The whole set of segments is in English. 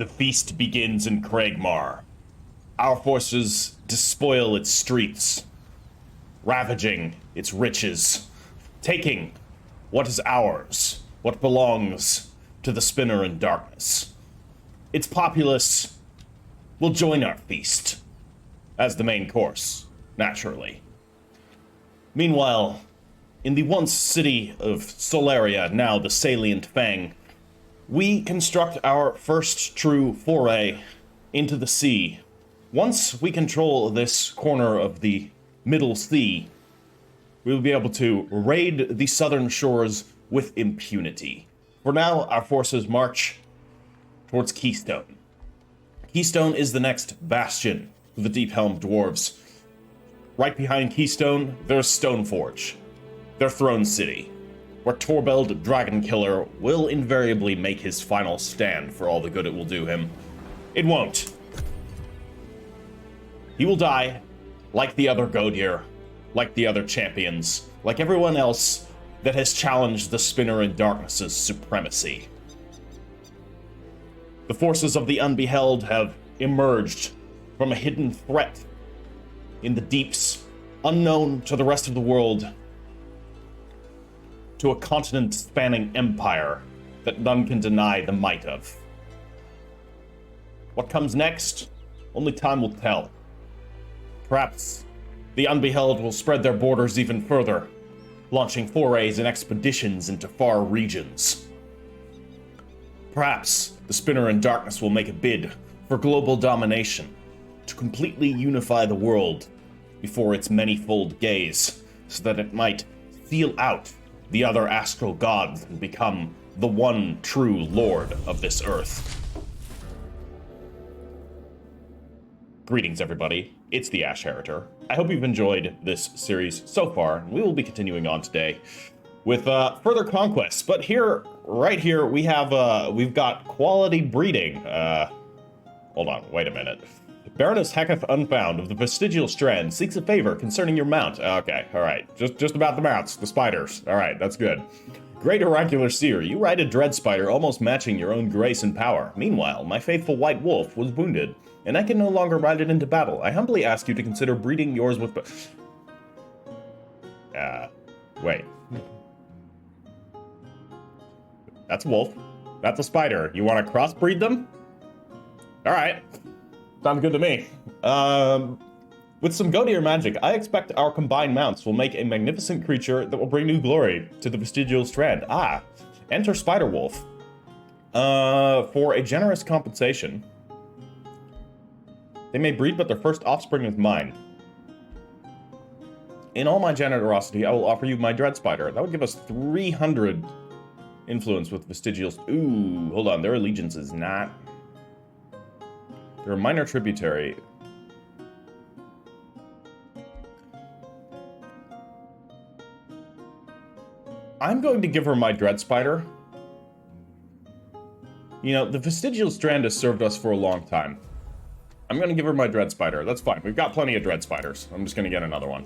The feast begins in Cragmar. Our forces despoil its streets, ravaging its riches, taking what is ours, what belongs to the spinner in darkness. Its populace will join our feast as the main course, naturally. Meanwhile, in the once city of Solaria, now the salient Fang, we construct our first true foray into the sea. Once we control this corner of the Middle Sea, we will be able to raid the southern shores with impunity. For now, our forces march towards Keystone. Keystone is the next bastion of the Deephelm dwarves. Right behind Keystone, there's Stoneforge, their throne city, where Torbeld Dragonkiller will invariably make his final stand for all the good it will do him. It won't. He will die, like the other Godir, like the other champions, like everyone else that has challenged the Spinner in Darkness's supremacy. The forces of the Unbeheld have emerged from a hidden threat in the deeps, unknown to the rest of the world, to a continent-spanning empire that none can deny the might of. What comes next? Only time will tell. Perhaps the Unbeheld will spread their borders even further, launching forays and expeditions into far regions. Perhaps the Spinner in Darkness will make a bid for global domination, to completely unify the world before its manifold gaze, so that it might seal out the other astral gods and become the one true lord of this earth. Greetings, everybody. It's the Ash Heritor. I hope you've enjoyed this series so far, and we will be continuing on today with further conquests. But here, right here, we have we've got quality breeding. Hold on, wait a minute. Baroness Heketh Unfound of the Vestigial Strand seeks a favor concerning your mount. Okay, all right. Just about the mounts, the spiders. All right, that's good. Great Oracular Seer, you ride a dread spider almost matching your own grace and power. Meanwhile, my faithful white wolf was wounded, and I can no longer ride it into battle. I humbly ask you to consider breeding yours with... wait. That's a wolf. That's a spider. You want to crossbreed them? All right. Sounds good to me. With some Godir magic, I expect our combined mounts will make a magnificent creature that will bring new glory to the Vestigial Strand. Enter Spiderwolf. For a generous compensation, they may breed, but their first offspring is mine. In all my generosity, I will offer you my Dread Spider. That would give us 300 influence with Vestigial... Ooh, hold on. Their allegiance is not... They're a minor tributary. I'm going to give her my Dread Spider. You know, the Vestigial Strand has served us for a long time. I'm going to give her my Dread Spider. That's fine. We've got plenty of Dread Spiders. I'm just going to get another one.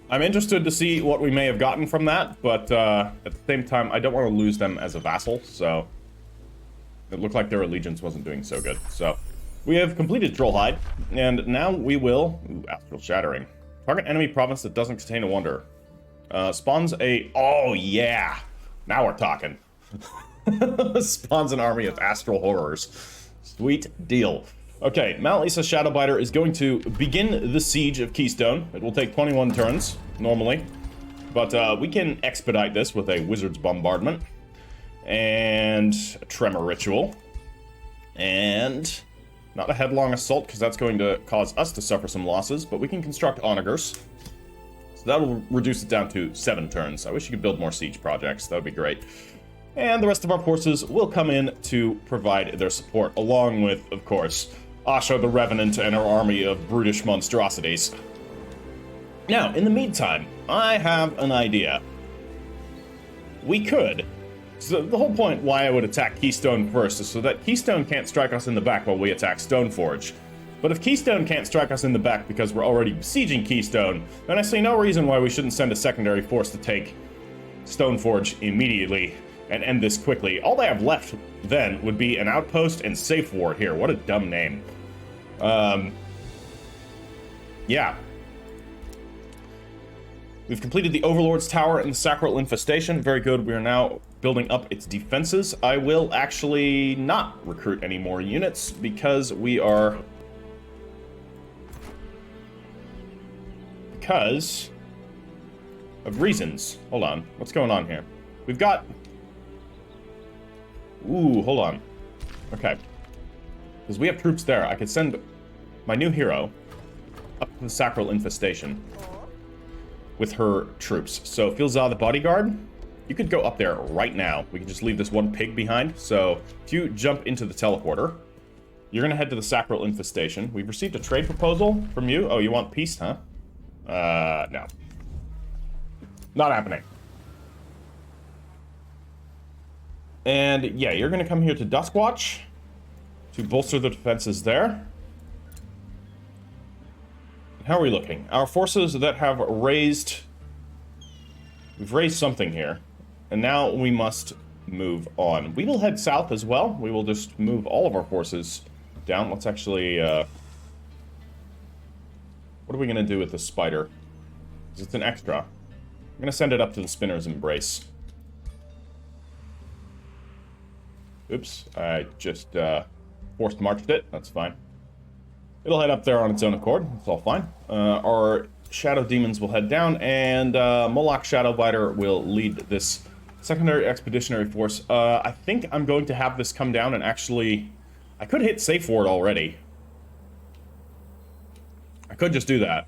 I'm interested to see what we may have gotten from that, but at the same time, I don't want to lose them as a vassal, so... It looked like their allegiance wasn't doing so good. So, we have completed Trollhide, and now we will... Ooh, Astral Shattering. Target enemy province that doesn't contain a wonder. Spawns a... Oh, yeah! Now we're talking. Spawns an army of astral horrors. Sweet deal. Okay, Mount Lisa Shadowbiter is going to begin the siege of Keystone. It will take 21 turns, normally. But we can expedite this with a Wizard's Bombardment. And a Tremor Ritual. And not a Headlong Assault, because that's going to cause us to suffer some losses, but we can construct Onagers. So that'll reduce it down to 7 turns. I wish you could build more siege projects. That would be great. And the rest of our forces will come in to provide their support, along with, of course, Asha the Revenant and her army of brutish monstrosities. Now, in the meantime, I have an idea. We could... So the whole point why I would attack Keystone first is so that Keystone can't strike us in the back while we attack Stoneforge. But if Keystone can't strike us in the back because we're already besieging Keystone, then I see no reason why we shouldn't send a secondary force to take Stoneforge immediately. and end this quickly. All they have left then would be an outpost and safe ward here. What a dumb name. Yeah. We've completed the Overlord's Tower and the Sacral Infestation. Very good. We are now building up its defenses. I will actually not recruit any more units because we are... Because of reasons. Hold on. What's going on here? We've got... Ooh, hold on. Okay. Because we have troops there. I could send my new hero up to the Sacral Infestation with her troops. So, Filza the bodyguard, you could go up there right now. We can just leave this one pig behind. So, if you jump into the teleporter, you're going to head to the Sacral Infestation. We've received a trade proposal from you. Oh, you want peace, huh? No. Not happening. And, yeah, you're going to come here to Duskwatch to bolster the defenses there. How are we looking? Our forces that have raised... We've raised something here. And now we must move on. We will head south as well. We will just move all of our forces down. Let's actually... what are we going to do with the spider? Because it's an extra. I'm going to send it up to the Spinner's Embrace. Oops. I just forced marched it. That's fine. It'll head up there on its own accord. It's all fine. Our Shadow Demons will head down, and Moloch Shadowbiter will lead this secondary expeditionary force. I think I'm going to have this come down and actually... I could hit Safe Ward already. I could just do that.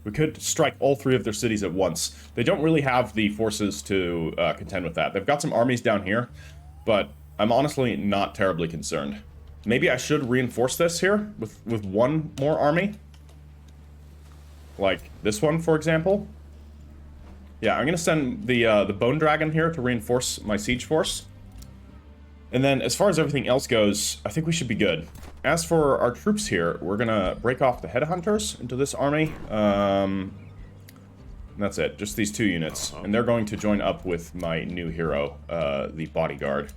We could strike all three of their cities at once. They don't really have the forces to contend with that. They've got some armies down here, but I'm honestly not terribly concerned. Maybe I should reinforce this here with one more army. Like this one, for example. Yeah, I'm going to send the Bone Dragon here to reinforce my siege force. And then, as far as everything else goes, I think we should be good. As for our troops here, we're going to break off the Headhunters into this army. And that's it, just these two units. And they're going to join up with my new hero, the Bodyguard.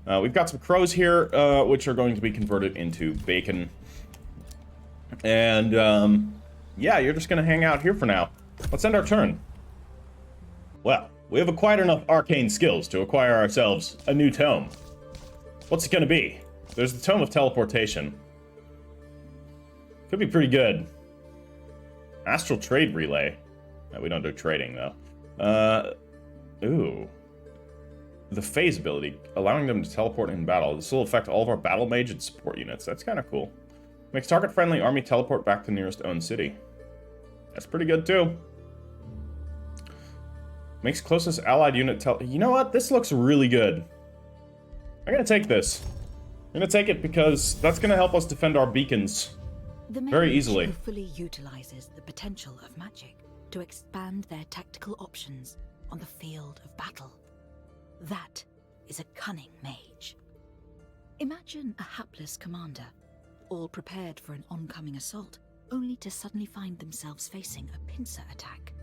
We've got some crows here, which are going to be converted into bacon. And, yeah, you're just going to hang out here for now. Let's end our turn. Well, we have acquired enough arcane skills to acquire ourselves a new tome. What's it going to be? There's the Tome of Teleportation. Could be pretty good. Astral Trade Relay. We don't do trading, though. Ooh. The Phase ability, allowing them to teleport in battle. This will affect all of our battle mage and support units. That's kind of cool. Makes target-friendly army teleport back to nearest owned city. That's pretty good, too. Makes closest allied unit You know what? This looks really good. I'm gonna take this. I'm gonna take it because that's gonna help us defend our beacons very easily. The mage fully utilizes the potential of magic to expand their tactical options on the field of battle. That is a cunning mage. Imagine a hapless commander, all prepared for an oncoming assault, only to suddenly find themselves facing a pincer attack.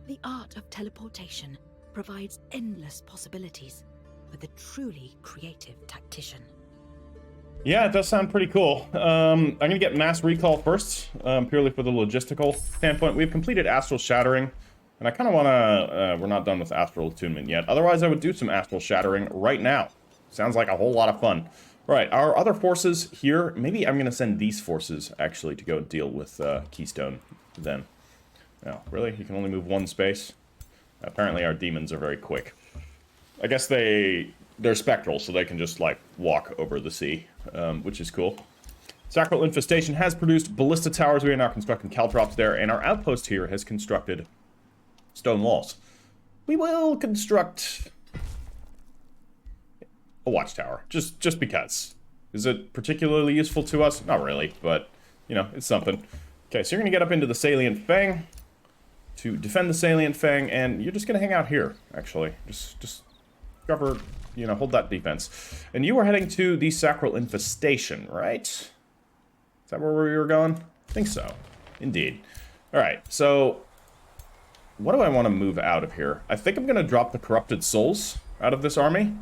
The art of teleportation provides endless possibilities for the truly creative tactician. Yeah, it does sound pretty cool. I'm going to get Mass Recall first, purely for the logistical standpoint. We've completed Astral Shattering, and I kind of want to... we're not done with Astral Attunement yet. Otherwise, I would do some Astral Shattering right now. Sounds like a whole lot of fun. Right, our other forces here... Maybe I'm going to send these forces, actually, to go deal with Keystone then. No, really? You can only move one space? Apparently our demons are very quick. I guess they're spectral, so they can just, like, walk over the sea, which is cool. Sacral Infestation has produced ballista towers. We are now constructing caltrops there, and our outpost here has constructed stone walls. We will construct a watchtower, just because. Is it particularly useful to us? Not really, but, you know, it's something. Okay, so you're going to get up into the Salient Fang to defend the Salient Fang, and you're just going to hang out here, actually. Just cover, you know, hold that defense. And you are heading to the Sacral Infestation, right? Is that where we were going? I think so. Indeed. Alright, so what do I want to move out of here? I think I'm going to drop the Corrupted Souls out of this army.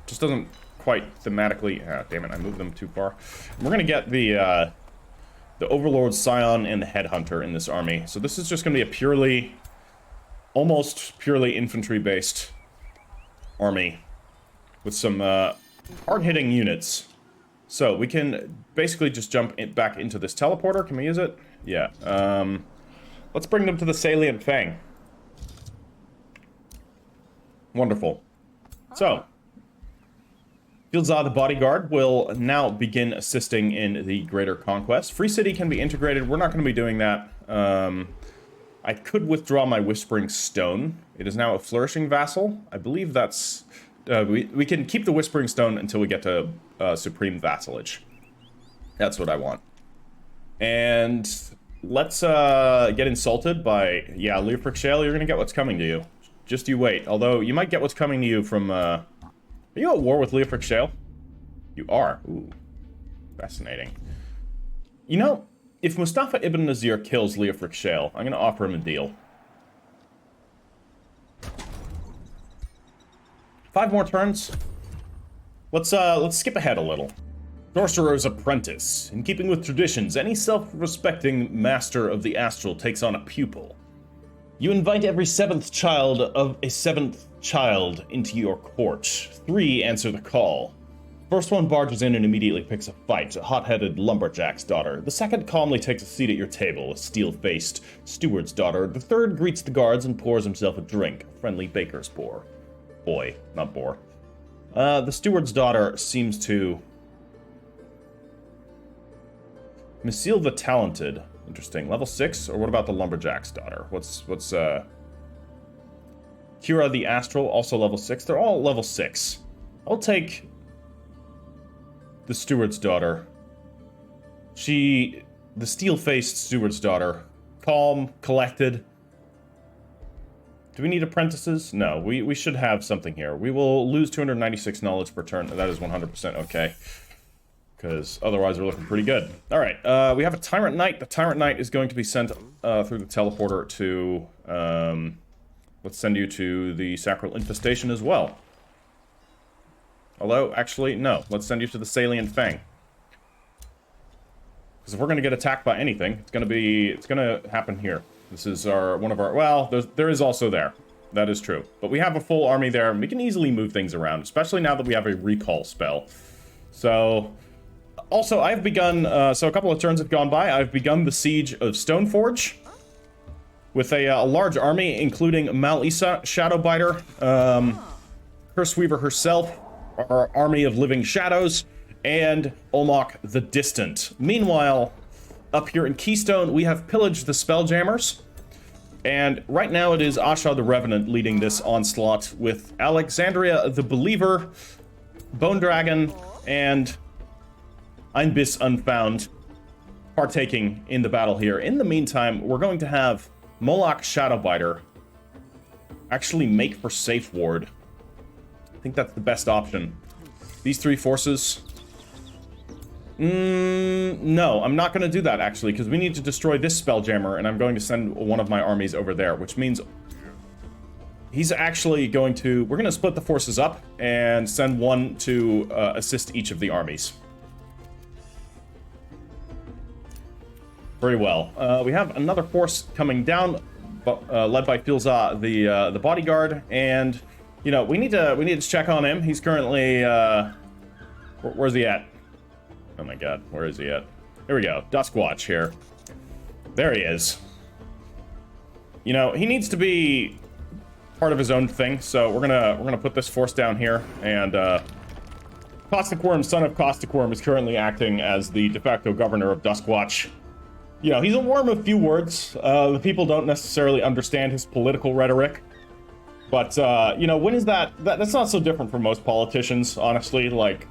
Just doesn't quite thematically... Ah, damn it, I moved them too far. We're gonna get the Overlord Scion and the Headhunter in this army. So this is just gonna be a purely... almost purely infantry-based army. With some hard-hitting units. So we can basically just jump back into this teleporter. Can we use it? Yeah. Let's bring them to the Salient Fang. Wonderful. So, Filza the Bodyguard will now begin assisting in the Greater Conquest. Free City can be integrated. We're not going to be doing that. I could withdraw my Whispering Stone. It is now a Flourishing Vassal. I believe that's... we can keep the Whispering Stone until we get to Supreme Vassalage. That's what I want. And let's get insulted by... Yeah, Leofric Shale, you're going to get what's coming to you. Just you wait. Although, you might get what's coming to you from... Are you at war with Leofric Shale? You are. Ooh. Fascinating. You know, if Mustafa Ibn Nazir kills Leofric Shale, I'm going to offer him a deal. 5 more turns. Let's skip ahead a little. Sorcerer's Apprentice. In keeping with traditions, any self-respecting master of the astral takes on a pupil. You invite every 7th child of a 7th child into your court. 3 answer the call. First one barges in and immediately picks a fight, a hot-headed lumberjack's daughter. The second calmly takes a seat at your table, a steel-faced steward's daughter. The third greets the guards and pours himself a drink, a friendly baker's boar. Boy, not boar. The steward's daughter seems to... Misil the Talented. Interesting. Level 6? Or what about the lumberjack's daughter? What's Kira the Astral, also level 6. They're all level 6. I'll take the steward's daughter. The steel-faced steward's daughter. Calm, collected. Do we need apprentices? No, we should have something here. We will lose 296 knowledge per turn. That is 100% okay. Because otherwise we're looking pretty good. Alright, we have a Tyrant Knight. The Tyrant Knight is going to be sent through the teleporter to... let's send you to the Sacral Infestation as well. Although, actually, no. Let's send you to the Salient Fang. Because if we're going to get attacked by anything, it's going to happen here. This is one of our... Well, there is also there. That is true. But we have a full army there, and we can easily move things around, especially now that we have a recall spell. So... Also, I've begun... so a couple of turns have gone by. I've begun the siege of Stoneforge. With a large army, including Malisa, Shadowbiter, Curseweaver herself, our army of living shadows, and Olmok the Distant. Meanwhile... Up here in Keystone, we have pillaged the Spelljammers. And right now it is Asha the Revenant leading this onslaught with Alexandria the Believer, Bone Dragon, and Einbiss Unfound partaking in the battle here. In the meantime, we're going to have Moloch Shadowbiter actually make for Safe Ward. I think that's the best option. These 3 forces... no, I'm not going to do that, actually, because we need to destroy this Spelljammer, and I'm going to send one of my armies over there, which means he's actually going to... We're going to split the forces up and send one to assist each of the armies. Very well. We have another force coming down, led by Filza, the bodyguard, and, you know, we need to check on him. He's currently... where's he at? Oh my god, where is he at? Here we go, Duskwatch here. There he is. You know, he needs to be part of his own thing, so we're gonna put this force down here, and Caustic Worm, son of Caustic Worm, is currently acting as the de facto governor of Duskwatch. You know, he's a worm of few words. The people don't necessarily understand his political rhetoric. But, you know, when is that's not so different from most politicians, honestly, like...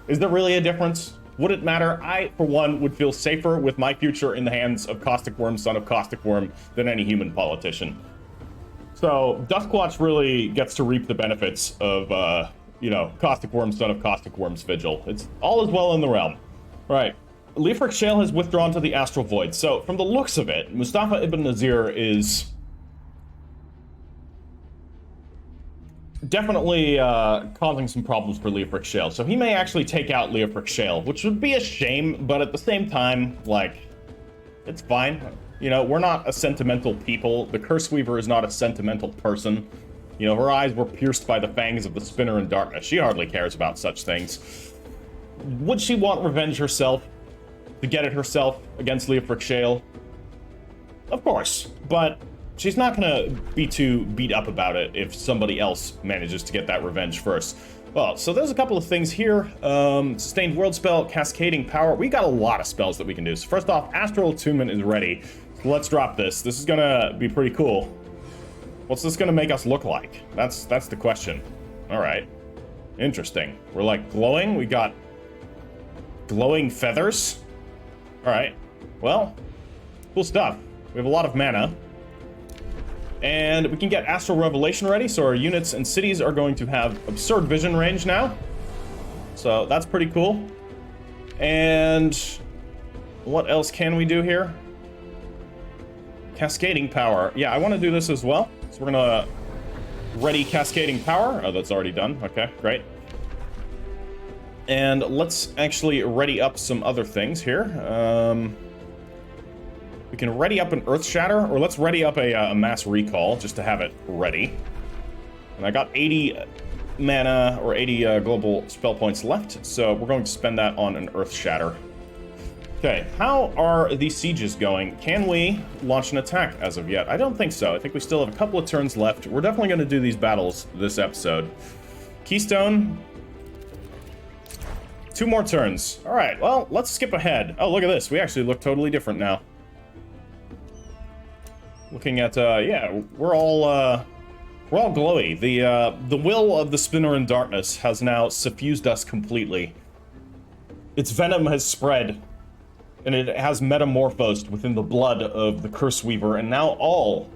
Is there really a difference? Would it matter? I, for one, would feel safer with my future in the hands of Caustic Worm, son of Caustic Worm, than any human politician. So, Duskwatch really gets to reap the benefits of, you know, Caustic Worm, son of Caustic Worm's vigil. It's all is well in the realm. Right. Leofric Shale has withdrawn to the Astral Void. So, from the looks of it, Mustafa Ibn Nazir is... definitely causing some problems for Leofric Shale. So he may actually take out Leofric Shale, which would be a shame, but at the same time, like, it's fine. You know, we're not a sentimental people. The Curse Weaver is not a sentimental person. You know, her eyes were pierced by the fangs of the Spinner in darkness. She hardly cares about such things. Would she want revenge herself? To get it herself against Leofric Shale? Of course, but she's not gonna be too beat up about it if somebody else manages to get that revenge first. Well, so there's a couple of things here. Sustained World Spell, Cascading Power. We got a lot of spells that we can do. So first off, Astral Attunement is ready. So let's drop this. This is gonna be pretty cool. What's this gonna make us look like? That's the question. All right. Interesting. We're like glowing. We got glowing feathers. All right. Well, cool stuff. We have a lot of mana. And we can get Astral Revelation ready, so our units and cities are going to have absurd vision range now. So that's pretty cool. And what else can we do here? Cascading Power. Yeah, I want to do this as well. So we're going to ready Cascading Power. Oh, that's already done. Okay, great. And let's actually ready up some other things here. We can ready up an Earth Shatter, or let's ready up a Mass Recall, just to have it ready. And I got 80 mana, or 80 global spell points left, so we're going to spend that on an Earth Shatter. Okay, how are these sieges going? Can we launch an attack as of yet? I don't think so. I think we still have a couple of turns left. We're definitely going to do these battles this episode. Keystone. 2 more turns. All right, well, let's skip ahead. Oh, look at this. We actually look totally different now. Looking at, yeah, we're all glowy. The will of the Spinner in darkness has now suffused us completely. Its venom has spread, and it has metamorphosed within the blood of the Curse Weaver, and now all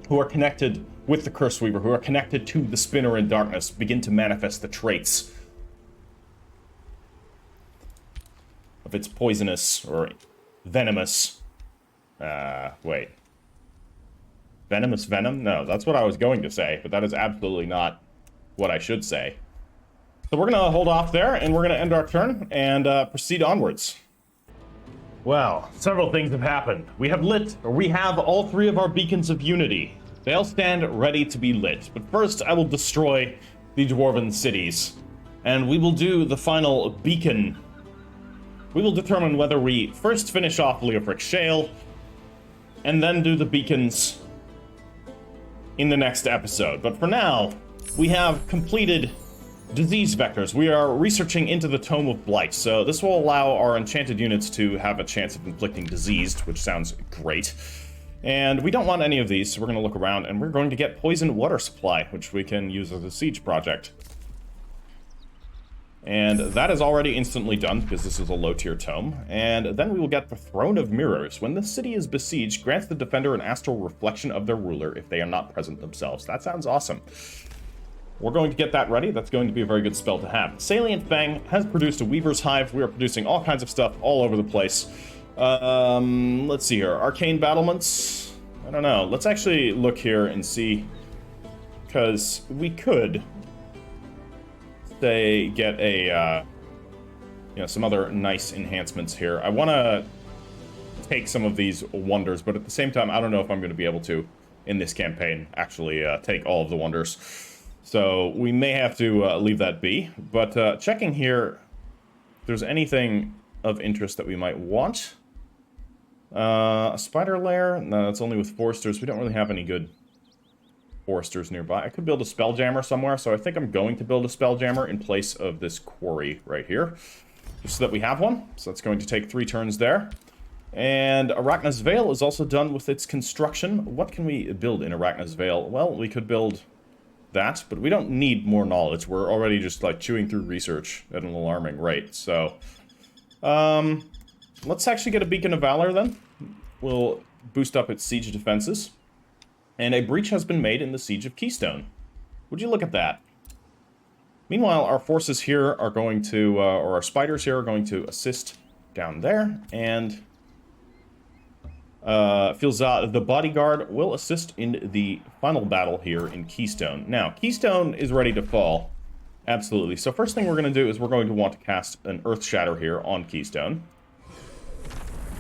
who are connected with the Curse Weaver, who are connected to the Spinner in darkness, begin to manifest the traits of its poisonous or venomous, wait. Venomous venom? No, that's what I was going to say, but that is absolutely not what I should say. So we're going to hold off there, and we're going to end our turn and proceed onwards. Well, several things have happened. We have all 3 of our beacons of unity. They all stand ready to be lit. But first, I will destroy the dwarven cities, and we will do the final beacon. We will determine whether we first finish off Leofric Shale, and then do the beacons in the next episode. But for now, we have completed disease vectors. We are researching into the Tome of Blight, so this will allow our enchanted units to have a chance of inflicting disease, which sounds great. And we don't want any of these, so we're going to look around, and we're going to get poisoned water supply, which we can use as a siege project. And that is already instantly done, because this is a low-tier tome. And then we will get the Throne of Mirrors. When the city is besieged, grants the defender an astral reflection of their ruler if they are not present themselves. That sounds awesome. We're going to get that ready. That's going to be a very good spell to have. Salient Fang has produced a Weaver's Hive. We are producing all kinds of stuff all over the place. Let's see here. Arcane Battlements. I don't know. Let's actually look here and see, because we could they get a, you know, some other nice enhancements here. I want to take some of these wonders, but at the same time, I don't know if I'm going to be able to, in this campaign, actually take all of the wonders. So we may have to leave that be. But checking here, if there's anything of interest that we might want. A spider lair? No, that's only with foresters. We don't really have any good foresters nearby. I could build a spelljammer somewhere, so I think I'm going to build a spelljammer in place of this quarry right here, just so that we have one. So that's going to take 3 turns there. And Arachna's Veil is also done with its construction. What can we build in Arachna's Veil? Well, we could build that, but we don't need more knowledge. We're already just like chewing through research at an alarming rate. So let's actually get a Beacon of Valor then. We'll boost up its siege defenses. And a breach has been made in the siege of Keystone. Would you look at that? Meanwhile, our forces here are going to, or our spiders here are going to assist down there. And feels the bodyguard will assist in the final battle here in Keystone. Now, Keystone is ready to fall. Absolutely. So first thing we're going to do is we're going to want to cast an Earth Shatter here on Keystone.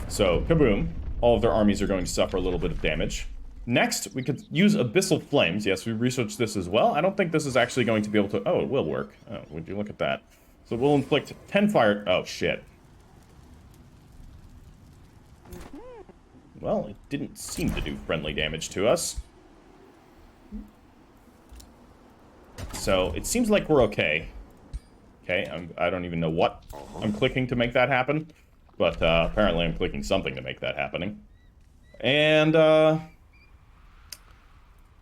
So, kaboom. All of their armies are going to suffer a little bit of damage. Next, we could use Abyssal Flames. Yes, we researched this as well. I don't think this is actually going to be able to... Oh, it will work. Oh, would you look at that. So we'll inflict 10 fire... Oh, shit. Well, it didn't seem to do friendly damage to us. So, it seems like we're okay. Okay, I don't even know what I'm clicking to make that happen. But, apparently I'm clicking something to make that happening. And,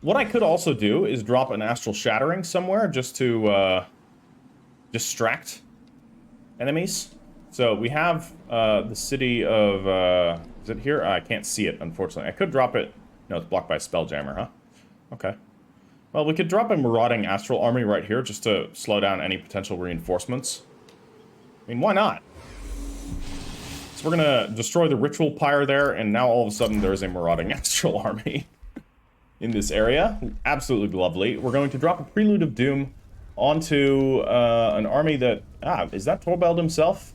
what I could also do is drop an Astral Shattering somewhere just to, distract enemies. So, we have, the city of, is it here? I can't see it, unfortunately. I could drop it... No, it's blocked by Spelljammer, huh? Okay. Well, we could drop a Marauding Astral Army right here just to slow down any potential reinforcements. I mean, why not? So we're gonna destroy the Ritual Pyre there, and now all of a sudden there's a Marauding Astral Army in this area. Absolutely lovely. We're going to drop a Prelude of Doom onto an army that... Ah, is that Torbeld himself?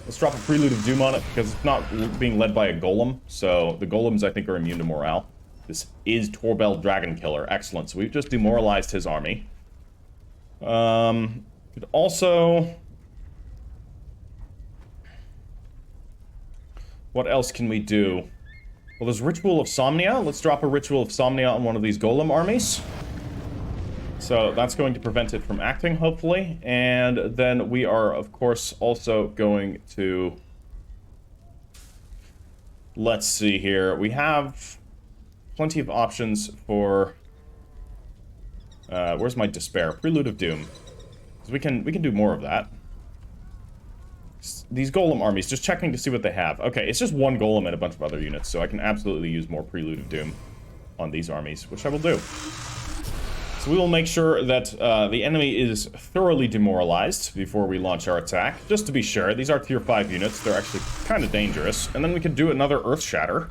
Let's drop a Prelude of Doom on it, because it's not being led by a Golem, so the Golems, I think, are immune to morale. This is Torbeld Dragonkiller. Excellent. So we've just demoralized his army. Could also... What else can we do? Well, there's Ritual of Somnia. Let's drop a Ritual of Somnia on one of these Golem armies. So that's going to prevent it from acting, hopefully. And then we are, of course, also going to... Let's see here. We have plenty of options for... where's my Despair? Prelude of Doom. So we can do more of that. These Golem armies, just checking to see what they have. Okay, it's just one Golem and a bunch of other units, so I can absolutely use more Prelude of Doom on these armies, which I will do. So we will make sure that the enemy is thoroughly demoralized before we launch our attack, just to be sure. These are tier 5 units, they're actually kind of dangerous. And then we could do another Earth Shatter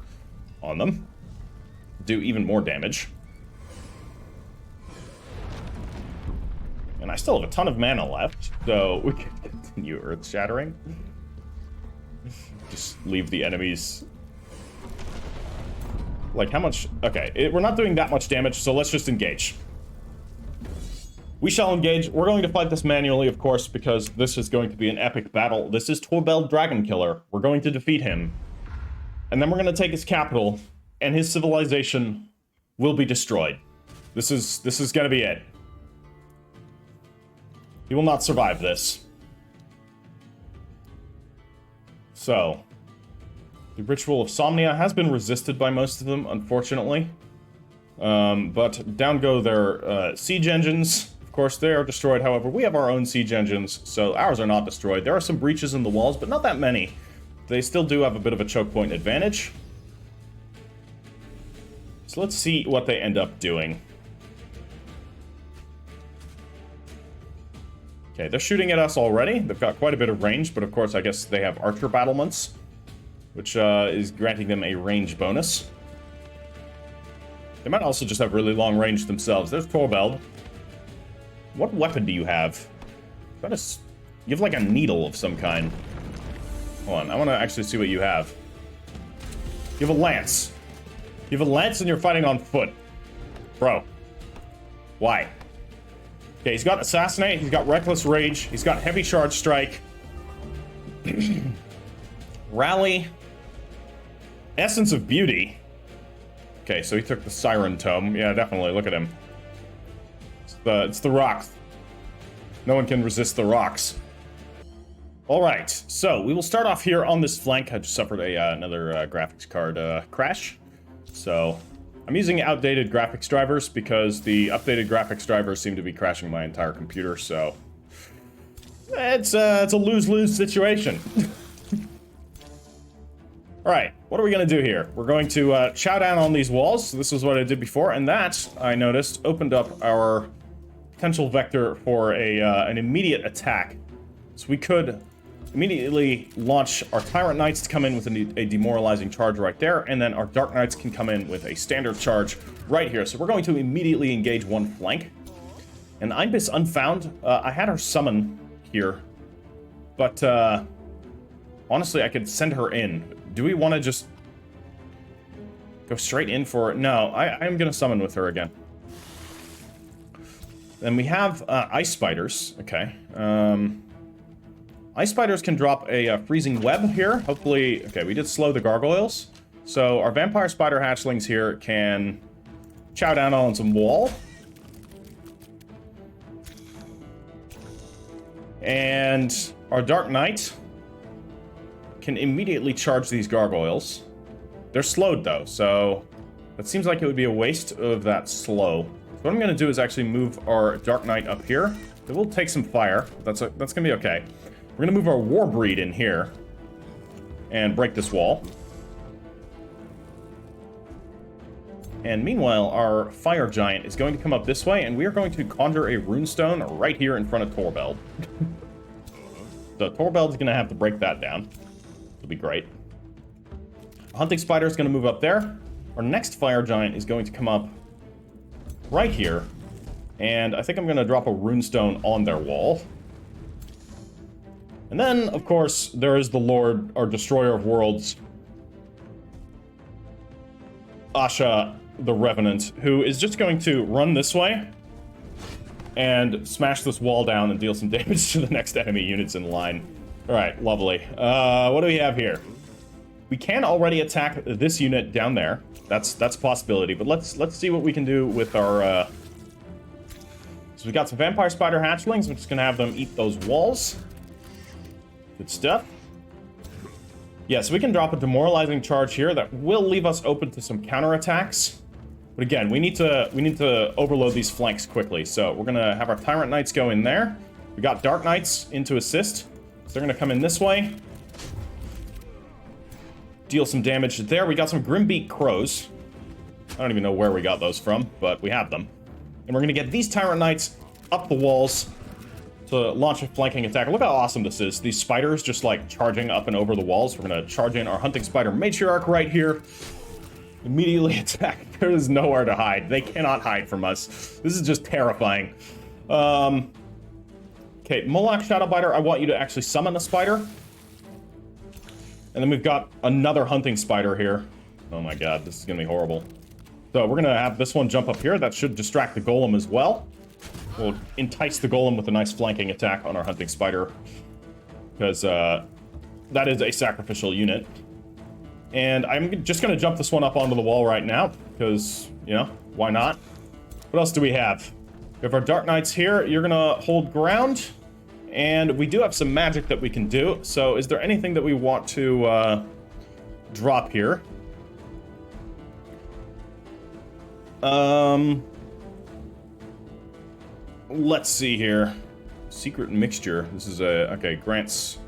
on them. Do even more damage. And I still have a ton of mana left, so we can continue Earth Shattering. Just leave the enemies... Like, how much... Okay, we're not doing that much damage, so let's just engage. We shall engage. We're going to fight this manually, of course, because this is going to be an epic battle. This is Torbeld Dragonkiller. We're going to defeat him. And then we're going to take his capital, and his civilization will be destroyed. This is going to be it. He will not survive this. So, the Ritual of Somnia has been resisted by most of them, unfortunately. But down go their siege engines. Of course, they are destroyed. However, we have our own siege engines, so ours are not destroyed. There are some breaches in the walls, but not that many. They still do have a bit of a choke point advantage. So let's see what they end up doing. Okay, they're shooting at us already. They've got quite a bit of range, but of course, I guess they have archer battlements, which is granting them a range bonus. They might also just have really long range themselves. There's Torbeld. What weapon do you have? You have like a needle of some kind. Hold on, I want to actually see what you have. You have a lance. You have a lance and you're fighting on foot. Bro. Why? Okay, he's got Assassinate, he's got Reckless Rage, he's got Heavy Shard Strike. Rally. Essence of Beauty. Okay, so he took the Siren Tome. Yeah, definitely, look at him. It's the rocks. No one can resist the rocks. Alright, so we will start off here on this flank. I just suffered another graphics card crash. So, I'm using outdated graphics drivers because the updated graphics drivers seem to be crashing my entire computer, so... It's a lose-lose situation. Alright, what are we going to do here? We're going to chow down on these walls. This is what I did before, and that, I noticed, opened up our potential vector for an immediate attack. So we could immediately launch our Tyrant Knights to come in with a demoralizing charge right there, and then our Dark Knights can come in with a standard charge right here. So we're going to immediately engage one flank. And Unbeheld Unfound, I had her summon here, but honestly, I could send her in. Do we want to just go straight in for it? No, I am going to summon with her again. Then we have Ice Spiders. Okay. Ice Spiders can drop a freezing web here. Hopefully, okay, we did slow the gargoyles. So our Vampire Spider hatchlings here can chow down on some wall. And our Dark Knight can immediately charge these gargoyles. They're slowed though, so that seems like it would be a waste of that slow. So what I'm going to do is actually move our Dark Knight up here. It will take some fire. That's going to be okay. We're going to move our Warbreed in here and break this wall. And meanwhile, our Fire Giant is going to come up this way, and we are going to conjure a runestone right here in front of Torbeld. So Torbeld's going to have to break that down. It'll be great. Hunting Spider is going to move up there. Our next Fire Giant is going to come up right here. And I think I'm going to drop a runestone on their wall. And then, of course, there is the Lord, our Destroyer of Worlds, Asha the Revenant, who is just going to run this way and smash this wall down and deal some damage to the next enemy units in line. Alright, lovely. What do we have here? We can already attack this unit down there. That's a possibility, but let's see what we can do with our... So we got some Vampire Spider hatchlings. I'm just going to have them eat those walls. Good stuff. Yeah, so we can drop a demoralizing charge here that will leave us open to some counterattacks. But again, we need to overload these flanks quickly. So we're gonna have our Tyrant Knights go in there. We got Dark Knights in to assist. So they're gonna come in this way. Deal some damage there. We got some Grimbeak Crows. I don't even know where we got those from, but we have them. And we're gonna get these Tyrant Knights up the walls to launch a flanking attack. Look how awesome this is. These spiders just like charging up and over the walls. We're gonna charge in our Hunting Spider Matriarch right here. Immediately attack. There is nowhere to hide. They cannot hide from us. This is just terrifying. Okay, Moloch Shadowbiter, I want you to actually summon a spider. And then we've got another Hunting Spider here. Oh my god, this is gonna be horrible. So we're gonna have this one jump up here. That should distract the Golem as well. We'll entice the Golem with a nice flanking attack on our Hunting Spider. Because that is a sacrificial unit. And I'm just going to jump this one up onto the wall right now, because, you know, why not? What else do we have? We have our Dark Knights here. You're going to hold ground, and we do have some magic that we can do. So is there anything that we want to drop here? Let's see here. Secret Mixture. This is a... Okay, grants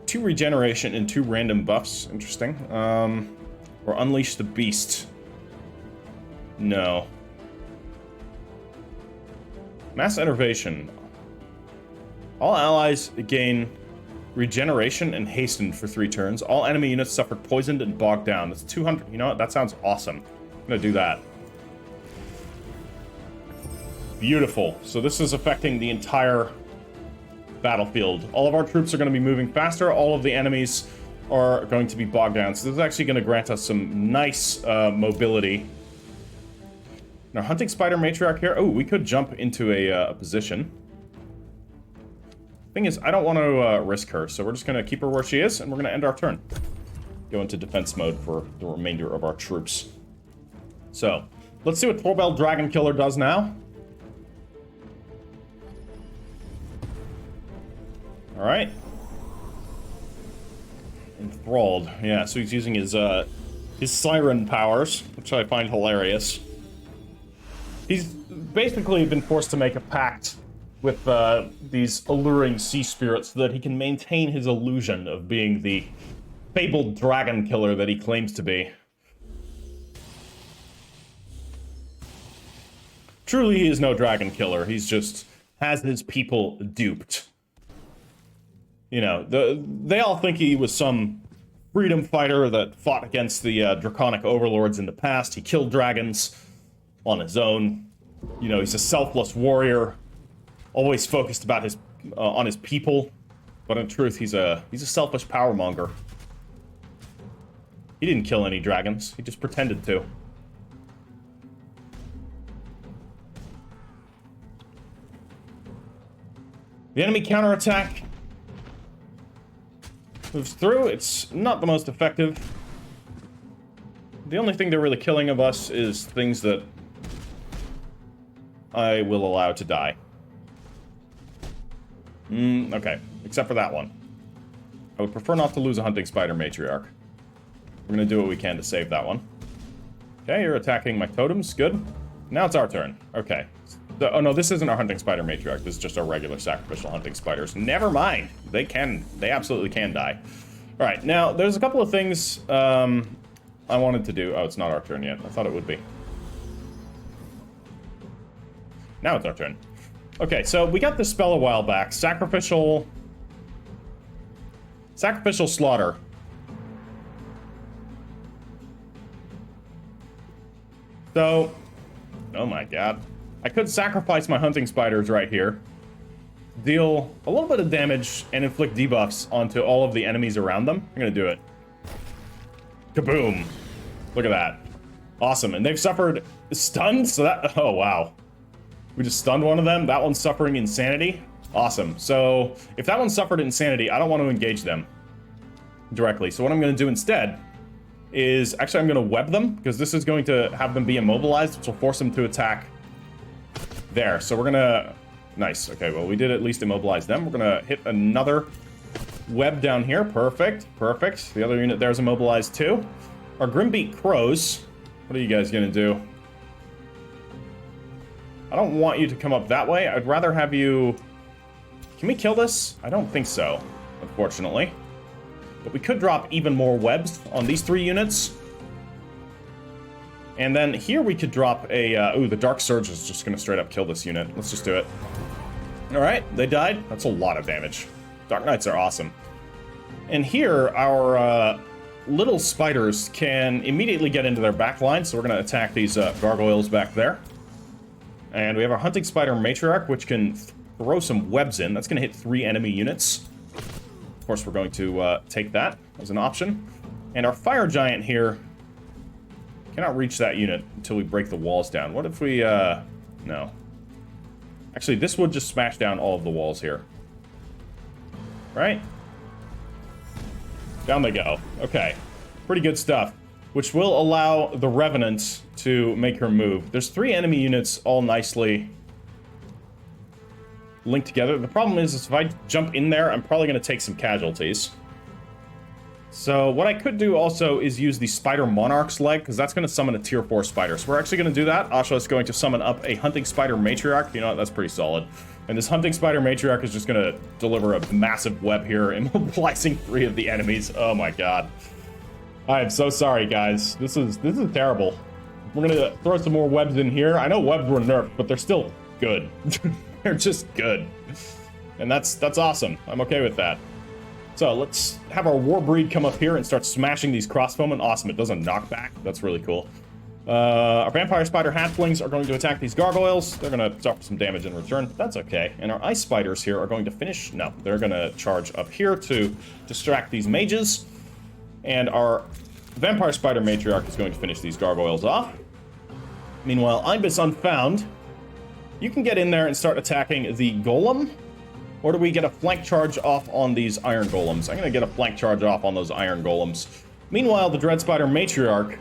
2 regeneration and 2 random buffs. Interesting. Or Unleash the Beast. No. Mass Enervation. All allies gain regeneration and hastened for 3 turns. All enemy units suffered poisoned and bogged down. That's 200. You know what? That sounds awesome. I'm gonna do that. Beautiful. So this is affecting the entire battlefield. All of our troops are going to be moving faster. All of the enemies are going to be bogged down. So this is actually going to grant us some nice mobility. Now, Hunting Spider Matriarch here. Oh, we could jump into a position. Thing is, I don't want to risk her, so we're just going to keep her where she is, and we're going to end our turn. Go into defense mode for the remainder of our troops. So, let's see what Torbeld Dragonkiller does now. Alright. Enthralled. Yeah, so he's using his siren powers, which I find hilarious. He's basically been forced to make a pact with these alluring sea spirits so that he can maintain his illusion of being the fabled dragon killer that he claims to be. Truly, he is no dragon killer. He's just has his people duped. You know, they all think he was some freedom fighter that fought against the draconic overlords in the past. He killed dragons on his own. You know, he's a selfless warrior, always focused about his on his people. But in truth, he's a selfish power monger. He didn't kill any dragons. He just pretended to. The enemy counterattack moves through. It's not the most effective. The only thing they're really killing of us is things that I will allow to die. Okay. Except for that one. I would prefer not to lose a hunting spider matriarch. We're gonna do what we can to save that one. Okay, you're attacking my totems. Good. Now it's our turn. Okay. So, oh no, this isn't our hunting spider matriarch. This is just our regular sacrificial hunting spiders. Never mind. They absolutely can die. All right, now there's a couple of things I wanted to do. Oh, it's not our turn yet. I thought it would be. Now it's our turn. Okay, so we got this spell a while back. Sacrificial slaughter. So, oh my god. I could sacrifice my hunting spiders right here, deal a little bit of damage, and inflict debuffs onto all of the enemies around them. I'm gonna do it. Kaboom. Look at that. Awesome. And they've suffered stunned, so that... Oh, wow. We just stunned one of them. That one's suffering insanity. Awesome. So, if that one suffered insanity, I don't want to engage them directly. So what I'm going to do instead is... Actually, I'm going to web them, because this is going to have them be immobilized, which will force them to attack there. So we're going to... Nice. Okay, well, we did at least immobilize them. We're going to hit another web down here. Perfect. Perfect. The other unit there is immobilized too. Our Grimbeak Crows. What are you guys going to do? I don't want you to come up that way. I'd rather have you... Can we kill this? I don't think so, unfortunately. But we could drop even more webs on these 3 units. And then here we could drop a... ooh, the Dark Surge is just going to straight up kill this unit. Let's just do it. Alright, they died. That's a lot of damage. Dark Knights are awesome. And here, our little spiders can immediately get into their back line, so we're going to attack these gargoyles back there. And we have our Hunting Spider Matriarch, which can throw some webs in. That's going to hit 3 enemy units. Of course, we're going to take that as an option. And our Fire Giant here cannot reach that unit until we break the walls down. What if we... no. Actually, this would just smash down all of the walls here. Right? Down they go. Okay. Pretty good stuff. Which will allow the Revenant to make her move. There's 3 enemy units all nicely linked together. The problem is if I jump in there, I'm probably going to take some casualties. So what I could do also is use the Spider Monarch's leg, because that's going to summon a tier 4 spider. So we're actually going to do that. Asha is going to summon up a Hunting Spider Matriarch. You know what? That's pretty solid. And this Hunting Spider Matriarch is just going to deliver a massive web here, immobilizing 3 of the enemies. Oh my god. I am so sorry, guys. This is terrible. We're going to throw some more webs in here. I know webs were nerfed, but they're still good. They're just good. And that's awesome. I'm okay with that. So let's have our Warbreed come up here and start smashing these crossbowmen. Awesome, it does a knockback. That's really cool. Our Vampire Spider Hatchlings are going to attack these gargoyles. They're going to suffer some damage in return. That's okay. And our Ice Spiders here are going to finish... No, they're going to charge up here to distract these mages. And our Vampire Spider Matriarch is going to finish these gargoyles off. Meanwhile, Ibis Unfound, you can get in there and start attacking the Golem. Or do we get a flank charge off on these Iron Golems? I'm going to get a flank charge off on those Iron Golems. Meanwhile, the Dread Spider Matriarch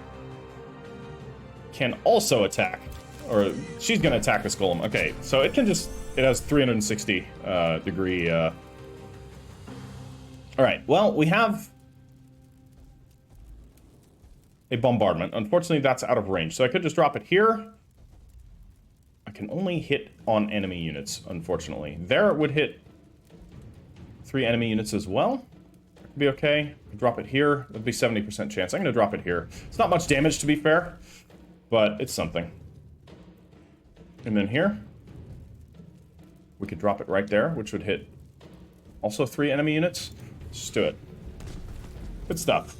can also attack. Or she's going to attack this Golem. Okay, so it can just... It has 360 degree... Alright, well, we have a bombardment. Unfortunately, that's out of range. So I could just drop it here. I can only hit on enemy units, unfortunately. There it would hit 3 enemy units as well. That could be okay. Drop it here. That'd be 70% chance. I'm going to drop it here. It's not much damage, to be fair, but it's something. And then here, we could drop it right there, which would hit Also 3 enemy units. Let's just do it. Good stuff.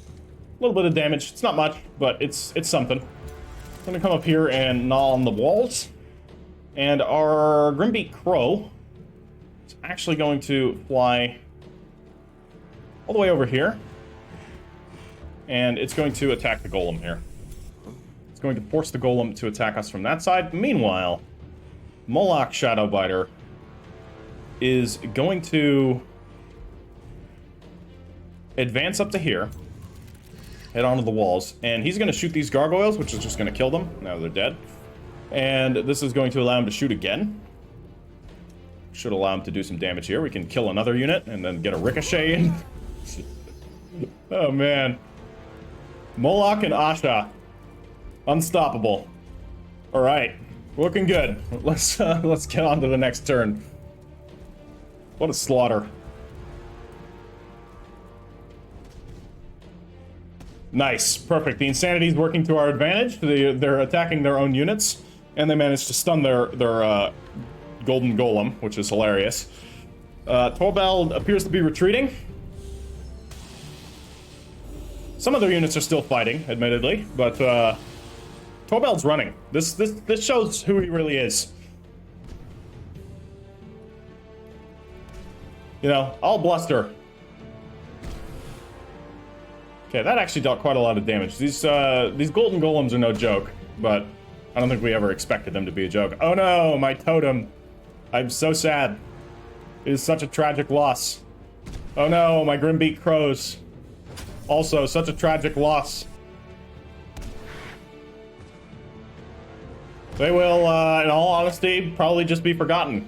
A little bit of damage. It's not much, but it's something. I'm gonna come up here and gnaw on the walls. And our Grimbeak Crow is actually going to fly all the way over here. And it's going to attack the golem here. It's going to force the golem to attack us from that side. Meanwhile, Moloch Shadowbiter is going to advance up to here, head onto the walls, and he's going to shoot these gargoyles, which is just going to kill them. Now they're dead. And this is going to allow him to shoot again. Should allow him to do some damage here. We can kill another unit and then get a ricochet in. Oh, man. Moloch and Asha. Unstoppable. All right. Looking good. Let's get on to the next turn. What a slaughter. Nice. Perfect. The Insanity's working to our advantage. They're attacking their own units, and they managed to stun their golden golem, which is hilarious. Torbeld appears to be retreating. Some of their units are still fighting, admittedly, but Torbeld's running. This shows who he really is. You know, I'll bluster. Okay, that actually dealt quite a lot of damage. These golden golems are no joke, but I don't think we ever expected them to be a joke. Oh no, my totem. I'm so sad. It is such a tragic loss. Oh no, my Grimbeak Crows. Also, such a tragic loss. They will, in all honesty, probably just be forgotten.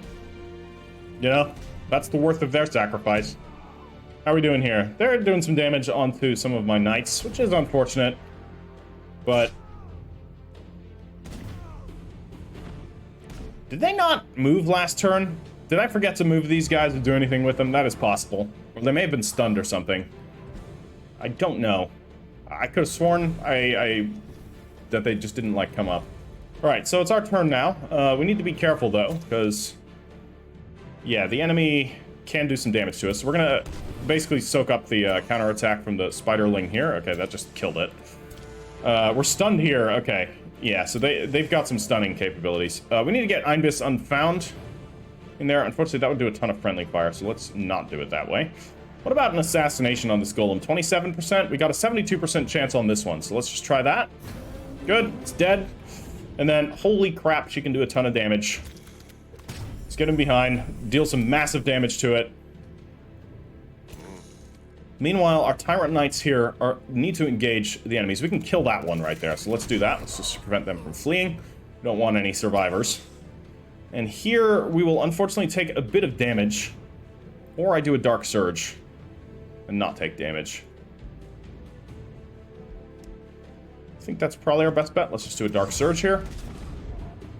You know, that's the worth of their sacrifice. How are we doing here? They're doing some damage onto some of my knights, which is unfortunate. But did they not move last turn? Did I forget to move these guys or do anything with them? That is possible. Or they may have been stunned or something. I don't know. I could have sworn that they just didn't, like, come up. Alright, so it's our turn now. We need to be careful, though, because yeah, the enemy can do some damage to us. So we're gonna basically soak up the counterattack from the spiderling here. Okay, that just killed it. We're stunned here. Okay, yeah, so they've got some stunning capabilities. We need to get amidst unfound in there. Unfortunately, that would do a ton of friendly fire, so let's not do it that way. What about an assassination on this golem? 27%? We got a 72% chance on this one, so let's just try that. Good, it's dead. And then, holy crap, she can do a ton of damage. Let's get him behind, deal some massive damage to it. Meanwhile, our Tyrant Knights here need to engage the enemies. We can kill that one right there, so let's do that. Let's just prevent them from fleeing. We don't want any survivors. And here, we will unfortunately take a bit of damage. Or I do a Dark Surge and not take damage. I think that's probably our best bet. Let's just do a Dark Surge here.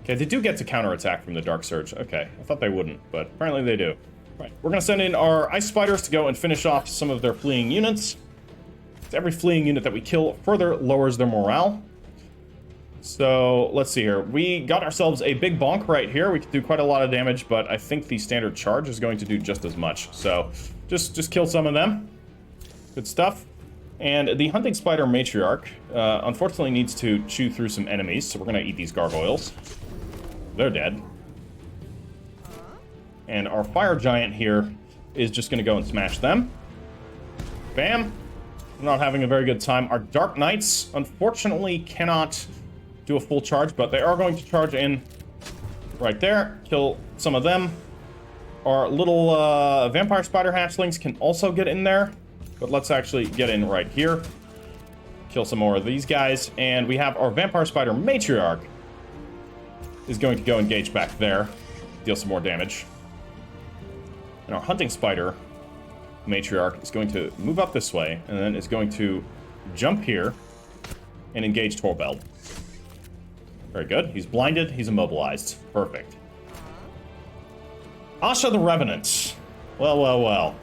Okay, they do get to counterattack from the Dark Surge. Okay, I thought they wouldn't, but apparently they do. Right, we're going to send in our Ice Spiders to go and finish off some of their fleeing units. Every fleeing unit that we kill further lowers their morale. So, let's see here. We got ourselves a big bonk right here. We could do quite a lot of damage, but I think the standard charge is going to do just as much. So, just kill some of them. Good stuff. And the Hunting Spider Matriarch, unfortunately, needs to chew through some enemies, so we're going to eat these gargoyles. They're dead. And our Fire Giant here is just going to go and smash them. Bam. We're not having a very good time. Our Dark Knights, unfortunately, cannot do a full charge, but they are going to charge in right there. Kill some of them. Our little Vampire Spider Hatchlings can also get in there. But let's actually get in right here. Kill some more of these guys. And we have our Vampire Spider Matriarch is going to go engage back there. Deal some more damage. And our Hunting Spider Matriarch is going to move up this way. And then is going to jump here and engage Torbeld. Very good. He's blinded. He's immobilized. Perfect. Asha the Revenant. Well, well, well.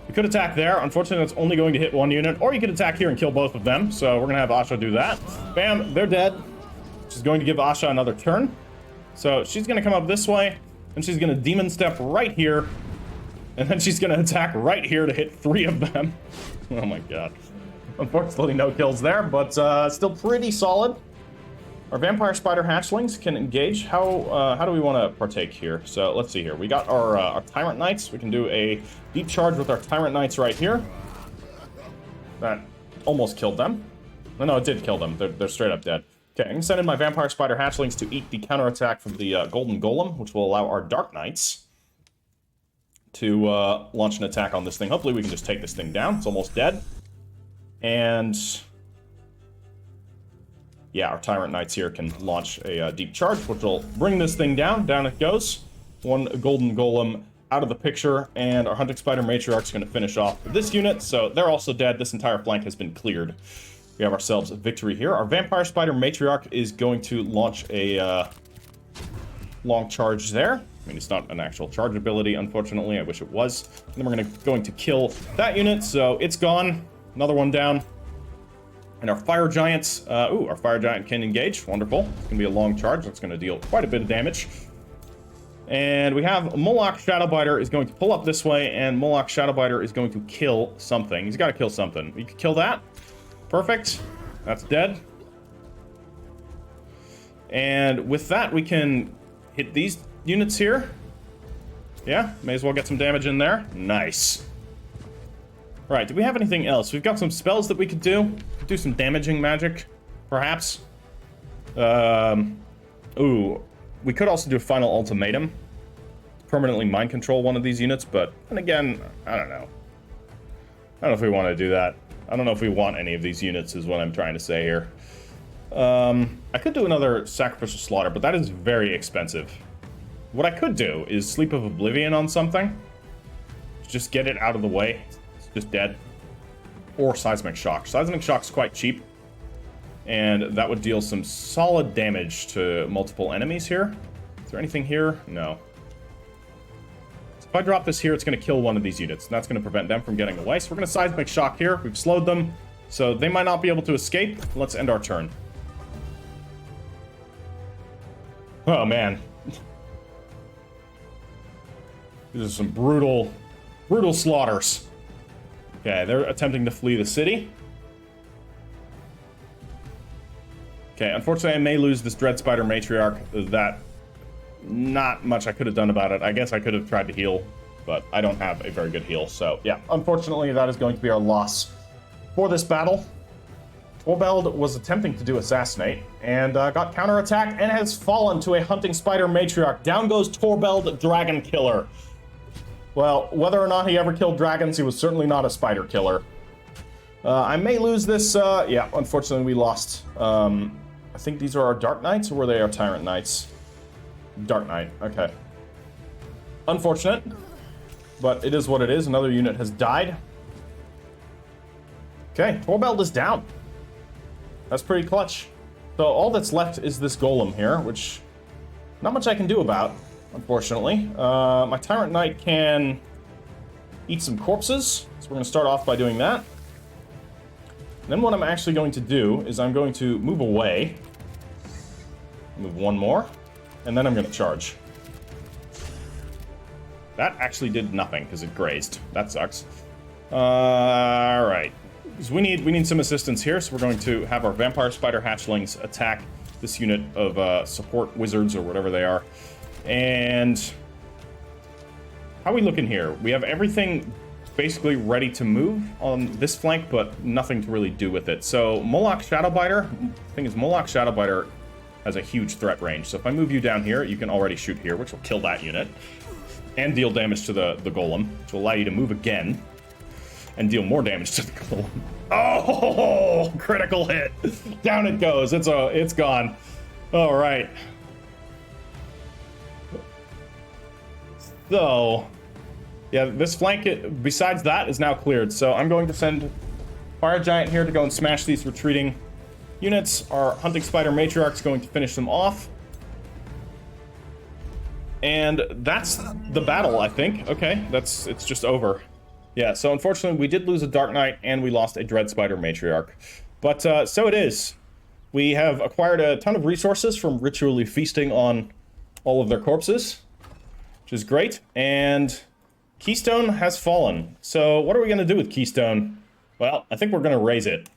We could attack there. Unfortunately, that's only going to hit one unit. Or you could attack here and kill both of them. So we're going to have Asha do that. Bam, they're dead. She's going to give Asha another turn. So she's going to come up this way. And she's going to Demon Step right here. And then she's gonna attack right here to hit 3 of them. Oh my god. Unfortunately, no kills there, but still pretty solid. Our vampire spider hatchlings can engage. How do we want to partake here? So let's see here. We got our tyrant knights. We can do a deep charge with our tyrant knights right here. That almost killed them. No, it did kill them. They're straight up dead. Okay, I'm gonna send in my vampire spider hatchlings to eat the counterattack from the golden golem, which will allow our dark knights to launch an attack on this thing. Hopefully we can just take this thing down. It's almost dead. And yeah, our tyrant knights here can launch a deep charge, which will bring this thing down. Down it goes. One golden golem out of the picture, and our hunting spider matriarch's going to finish off this unit. So they're also dead. This entire flank has been cleared. We have ourselves a victory here. Our vampire spider matriarch is going to launch a long charge there. I mean, it's not an actual charge ability, unfortunately. I wish it was. And then we're going to kill that unit, so it's gone. Another one down. And our fire giants, our fire giant can engage. Wonderful. It's gonna be a long charge. That's gonna deal quite a bit of damage. And we have Moloch Shadowbiter is going to pull up this way, and Moloch Shadowbiter is going to kill something. He's got to kill something. We can kill that. Perfect. That's dead. And with that, we can hit these units here. Yeah, may as well get some damage in there. Nice. Right, do we have anything else? We've got some spells that we could do. Do some damaging magic, perhaps. Ooh, we could also do a final ultimatum. Permanently mind control one of these units, but then again, I don't know. I don't know if we want to do that. I don't know if we want any of these units, is what I'm trying to say here. I could do another sacrificial slaughter, but that is very expensive. What I could do is Sleep of Oblivion on something. Just get it out of the way. It's just dead. Or Seismic Shock. Seismic Shock's quite cheap. And that would deal some solid damage to multiple enemies here. Is there anything here? No. So if I drop this here, it's going to kill one of these units. And that's going to prevent them from getting away. So we're going to Seismic Shock here. We've slowed them. So they might not be able to escape. Let's end our turn. Oh, man. These are some brutal slaughters. Okay, they're attempting to flee the city. Okay, unfortunately, I may lose this Dread Spider Matriarch. That, not much I could have done about it. I guess I could have tried to heal, but I don't have a very good heal. So, yeah, unfortunately, that is going to be our loss for this battle. Torbeld was attempting to do Assassinate, and got counterattack, and has fallen to a Hunting Spider Matriarch. Down goes Torbeld Dragonkiller. Well, whether or not he ever killed dragons, he was certainly not a spider killer. I may lose this, yeah, unfortunately we lost. I think these are our Dark Knights, or were they our Tyrant Knights? Dark Knight, okay. Unfortunate, but it is what it is. Another unit has died. Okay, Torbeld is down. That's pretty clutch. So all that's left is this golem here, which not much I can do about, unfortunately. My Tyrant Knight can eat some corpses, so we're going to start off by doing that. Then what I'm actually going to do is I'm going to move away. Move one more, and then I'm going to charge. That actually did nothing because it grazed. That sucks. Alright. So we need some assistance here, so we're going to have our Vampire Spider Hatchlings attack this unit of support wizards or whatever they are. And how are we looking here? We have everything basically ready to move on this flank, but nothing to really do with it. So Moloch Shadowbiter, the thing is Moloch Shadowbiter has a huge threat range. So if I move you down here, you can already shoot here, which will kill that unit. And deal damage to the golem, which will allow you to move again. And deal more damage to the golem. Oh, critical hit. Down it goes. It's gone. All right. So, yeah, this flank, besides that, is now cleared. So I'm going to send Fire Giant here to go and smash these retreating units. Our Hunting Spider Matriarch is going to finish them off. And that's the battle, I think. Okay, it's just over. Yeah, so unfortunately, we did lose a Dark Knight, and we lost a Dread Spider Matriarch. But so it is. We have acquired a ton of resources from ritually feasting on all of their corpses, which is great. And Keystone has fallen. So what are we going to do with Keystone? Well, I think we're going to raise it.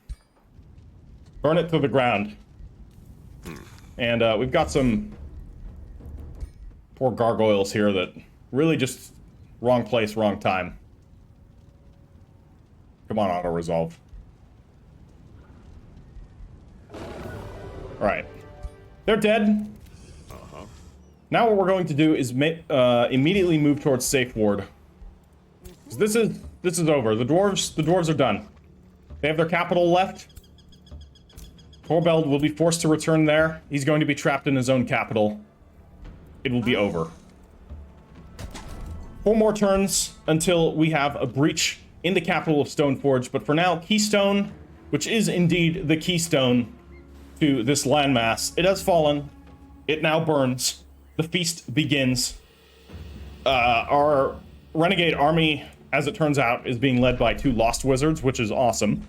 Burn it to the ground. And we've got some poor gargoyles here that really just wrong place, wrong time. Come on, auto-resolve. Alright. They're dead. Now what we're going to do is immediately move towards safe ward. This is over. The dwarves are done. They have their capital left. Torbeld will be forced to return there. He's going to be trapped in his own capital. It will be over. 4 more turns until we have a breach in the capital of Stoneforge. But for now, Keystone, which is indeed the keystone to this landmass, it has fallen. It now burns. The feast begins. Our renegade army, as it turns out, is being led by 2 lost wizards, which is awesome.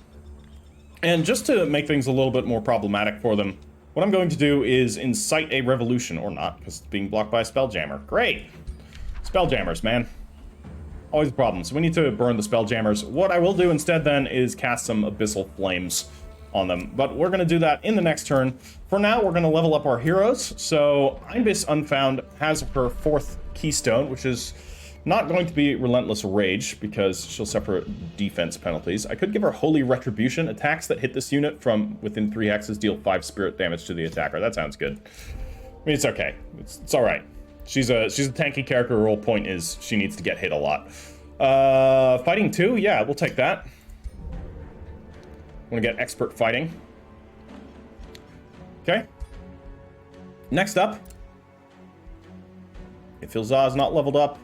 And just to make things a little bit more problematic for them, what I'm going to do is incite a revolution, or not, because it's being blocked by a spelljammer. Great! Spelljammers, man. Always a problem. So we need to burn the spelljammers. What I will do instead then is cast some abyssal flames on them. But we're going to do that in the next turn. For now, we're going to level up our heroes. So Amidst Unfound has her 4th keystone, which is not going to be Relentless Rage, because she'll suffer defense penalties. I could give her Holy Retribution. Attacks that hit this unit from within 3 hexes deal 5 spirit damage to the attacker. That sounds good. I mean, it's okay. It's all right. She's a tanky character. Her whole point is she needs to get hit a lot. Fighting 2? Yeah, we'll take that. I'm gonna get expert fighting. Okay. Next up. Ifilza is not leveled up.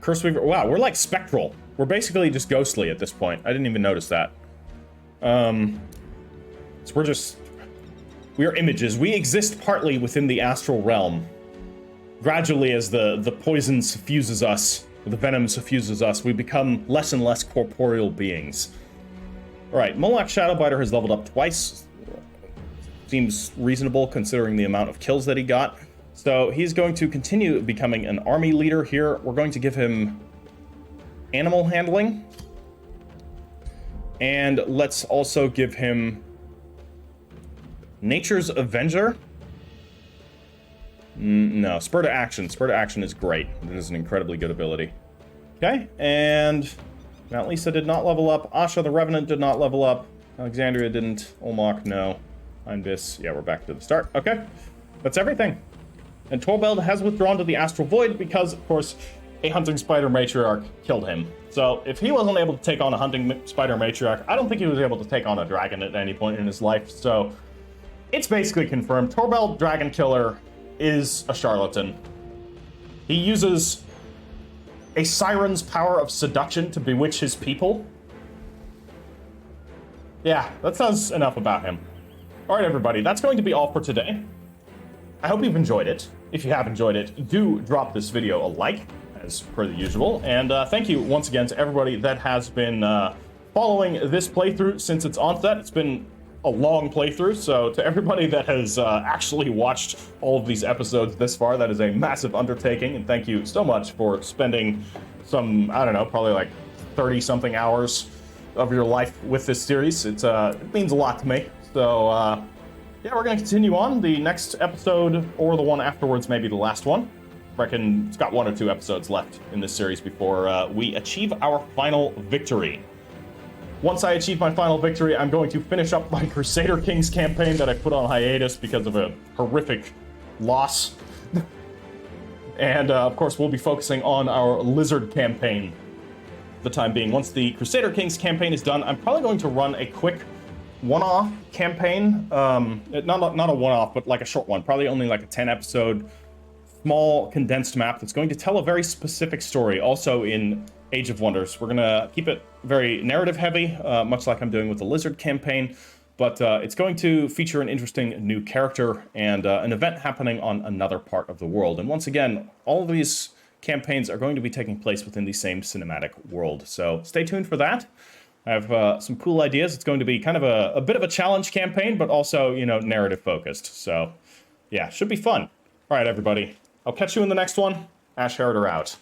Curse Weaver. Wow, we're like spectral. We're basically just ghostly at this point. I didn't even notice that. So we are images. We exist partly within the astral realm. Gradually, as the poison suffuses us, the venom suffuses us, we become less and less corporeal beings. Alright, Molak Shadowbiter has leveled up twice. Seems reasonable considering the amount of kills that he got. So he's going to continue becoming an army leader here. We're going to give him animal handling. And let's also give him Nature's Avenger. No, Spur to Action. Spur to Action is great. It is an incredibly good ability. Okay, and Mount Lisa did not level up. Asha the Revenant did not level up. Alexandria didn't. Olmok, no. Einbis, yeah, we're back to the start. Okay, that's everything. And Torbeld has withdrawn to the Astral Void because, of course, a Hunting Spider Matriarch killed him. So if he wasn't able to take on a Hunting Spider Matriarch, I don't think he was able to take on a dragon at any point in his life. So it's basically confirmed. Torbeld Dragonkiller is a charlatan. He uses a siren's power of seduction to bewitch his people. Yeah, that says enough about him. All right, everybody, that's going to be all for today. I hope you've enjoyed it. If you have enjoyed it, do drop this video a like, as per the usual. And thank you once again to everybody that has been following this playthrough since its onset. It's been a long playthrough, so to everybody that has actually watched all of these episodes this far, that is a massive undertaking, and thank you so much for spending some, I don't know, probably like 30-something hours of your life with this series. It means a lot to me. So, yeah, we're going to continue on. The next episode, or the one afterwards, maybe the last one. I reckon it's got 1 or 2 episodes left in this series before we achieve our final victory. Once I achieve my final victory, I'm going to finish up my Crusader Kings campaign that I put on hiatus because of a horrific loss. And, of course, we'll be focusing on our Lizard campaign for the time being. Once the Crusader Kings campaign is done, I'm probably going to run a quick one-off campaign. Not a one-off, but like a short one. Probably only like a 10-episode, small, condensed map that's going to tell a very specific story, also in Age of Wonders. We're going to keep it very narrative-heavy, much like I'm doing with the Lizard campaign, but it's going to feature an interesting new character and an event happening on another part of the world. And once again, all of these campaigns are going to be taking place within the same cinematic world, so stay tuned for that. I have some cool ideas. It's going to be kind of a bit of a challenge campaign, but also, you know, narrative-focused. So, yeah, should be fun. All right, everybody. I'll catch you in the next one. Ash Heriter out.